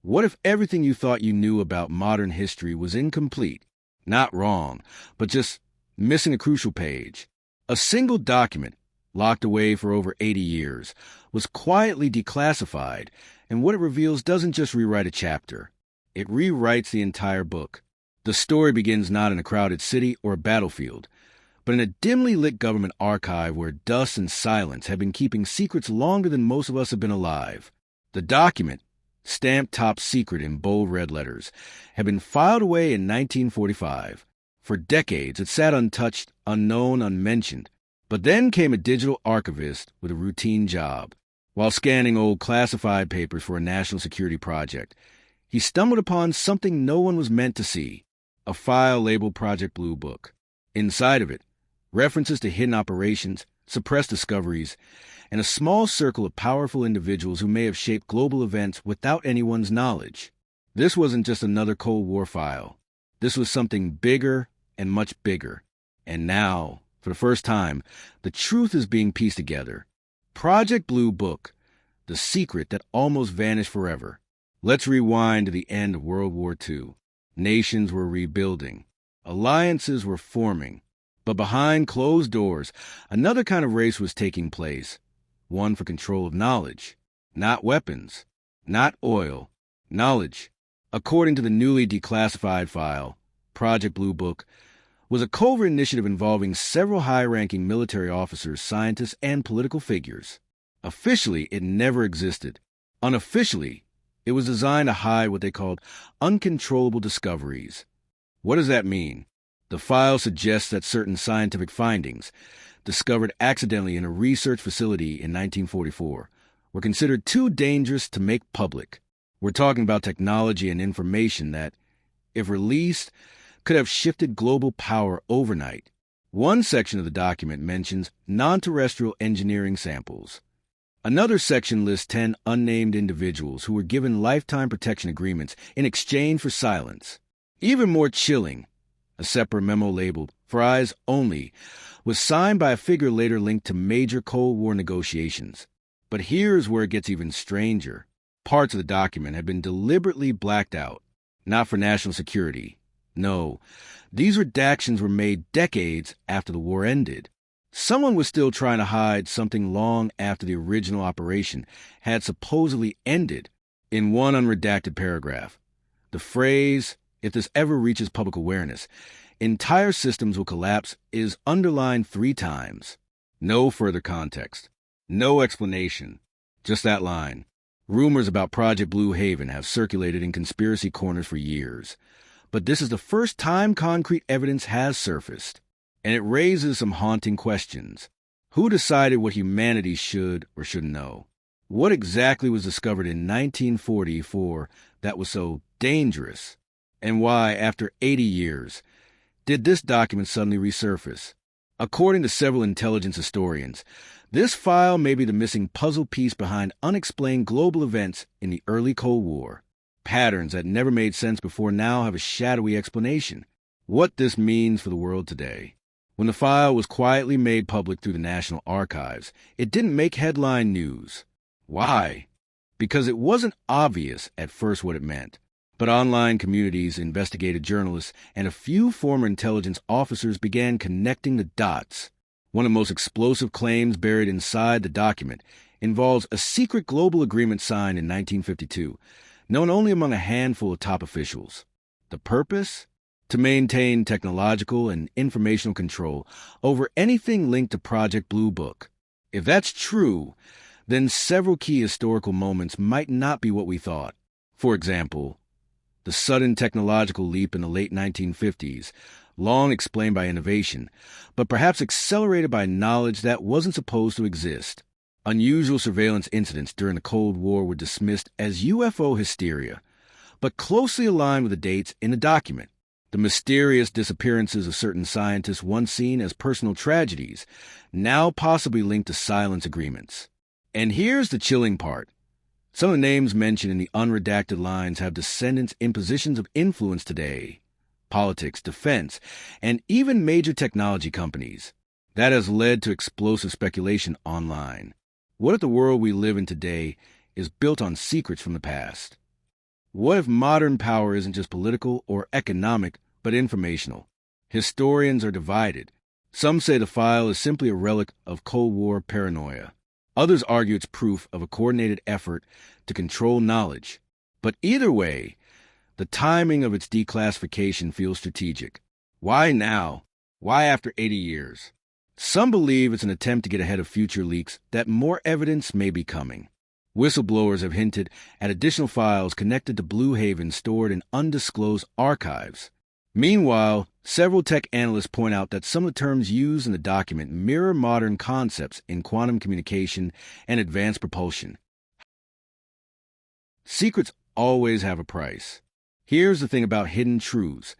What if everything you thought you knew about modern history was incomplete? Not wrong, but just missing a crucial page. A single document, locked away for over 80 years, was quietly declassified, and what it reveals doesn't just rewrite a chapter. It rewrites the entire book. The story begins not in a crowded city or a battlefield, but in a dimly lit government archive where dust and silence have been keeping secrets longer than most of us have been alive. The document, stamped top secret in bold red letters, had been filed away in 1945. For decades, it sat untouched, unknown, unmentioned. But then came a digital archivist with a routine job. While scanning old classified papers for a national security project, he stumbled upon something no one was meant to see, a file labeled Project Blue Book. Inside of it, references to hidden operations, suppressed discoveries, and a small circle of powerful individuals who may have shaped global events without anyone's knowledge. This wasn't just another Cold War file. This was something bigger and much bigger. And now, for the first time, the truth is being pieced together. Project Blue Book, the secret that almost vanished forever. Let's rewind to the end of World War II. Nations were rebuilding. Alliances were forming. But behind closed doors, another kind of race was taking place. One for control of knowledge. Not weapons. Not oil. Knowledge. According to the newly declassified file, Project Blue Book was a covert initiative involving several high-ranking military officers, scientists, and political figures. Officially, it never existed. Unofficially, it was designed to hide what they called uncontrollable discoveries. What does that mean? The file suggests that certain scientific findings, discovered accidentally in a research facility in 1944, were considered too dangerous to make public. We're talking about technology and information that, if released, could have shifted global power overnight. One section of the document mentions non-terrestrial engineering samples. Another section lists 10 unnamed individuals who were given lifetime protection agreements in exchange for silence. Even more chilling, a separate memo labeled "For Eyes Only" was signed by a figure later linked to major Cold War negotiations. But here's where it gets even stranger. Parts of the document have been deliberately blacked out, not for national security. No, these redactions were made decades after the war ended. Someone was still trying to hide something long after the original operation had supposedly ended. In one unredacted paragraph, the phrase, "If this ever reaches public awareness, entire systems will collapse," is underlined 3 times. No further context. No explanation. Just that line. Rumors about Project Blue Haven have circulated in conspiracy corners for years. But this is the first time concrete evidence has surfaced, and it raises some haunting questions. Who decided what humanity should or shouldn't know? What exactly was discovered in 1944 that was so dangerous? And why, after 80 years, did this document suddenly resurface? According to several intelligence historians, this file may be the missing puzzle piece behind unexplained global events in the early Cold War. Patterns that never made sense before now have a shadowy explanation. What this means for the world today. When the file was quietly made public through the National Archives, it didn't make headline news. Why? Because it wasn't obvious at first what it meant. But online communities, investigative journalists, and a few former intelligence officers began connecting the dots. One of the most explosive claims buried inside the document involves a secret global agreement signed in 1952, known only among a handful of top officials. The purpose? To maintain technological and informational control over anything linked to Project Blue Book. If that's true, then several key historical moments might not be what we thought. For example, the sudden technological leap in the late 1950s, long explained by innovation, but perhaps accelerated by knowledge that wasn't supposed to exist. Unusual surveillance incidents during the Cold War were dismissed as UFO hysteria, but closely aligned with the dates in the document. The mysterious disappearances of certain scientists once seen as personal tragedies, now possibly linked to silence agreements. And here's the chilling part. Some of the names mentioned in the unredacted lines have descendants in positions of influence today. Politics, defense, and even major technology companies. That has led to explosive speculation online. What if the world we live in today is built on secrets from the past? What if modern power isn't just political or economic, but informational? Historians are divided. Some say the file is simply a relic of Cold War paranoia. Others argue it's proof of a coordinated effort to control knowledge. But either way, the timing of its declassification feels strategic. Why now? Why after 80 years? Some believe it's an attempt to get ahead of future leaks that more evidence may be coming. Whistleblowers have hinted at additional files connected to Blue Haven stored in undisclosed archives. Meanwhile, several tech analysts point out that some of the terms used in the document mirror modern concepts in quantum communication and advanced propulsion. Secrets always have a price. Here's the thing about hidden truths.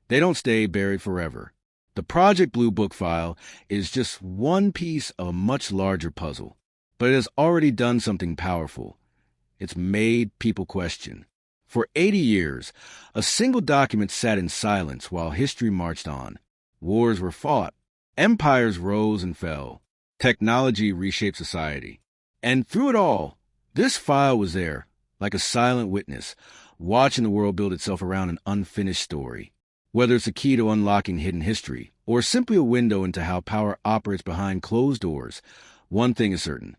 They don't stay buried forever. The Project Blue Book file is just one piece of a much larger puzzle, but it has already done something powerful. It's made people question. For 80 years, a single document sat in silence while history marched on. Wars were fought. Empires rose and fell. Technology reshaped society. And through it all, this file was there, like a silent witness, watching the world build itself around an unfinished story. Whether it's a key to unlocking hidden history, or simply a window into how power operates behind closed doors, one thing is certain.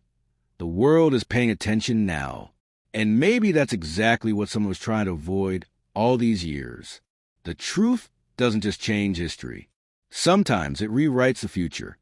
The world is paying attention now. And maybe that's exactly what someone was trying to avoid all these years. The truth doesn't just change history. Sometimes it rewrites the future.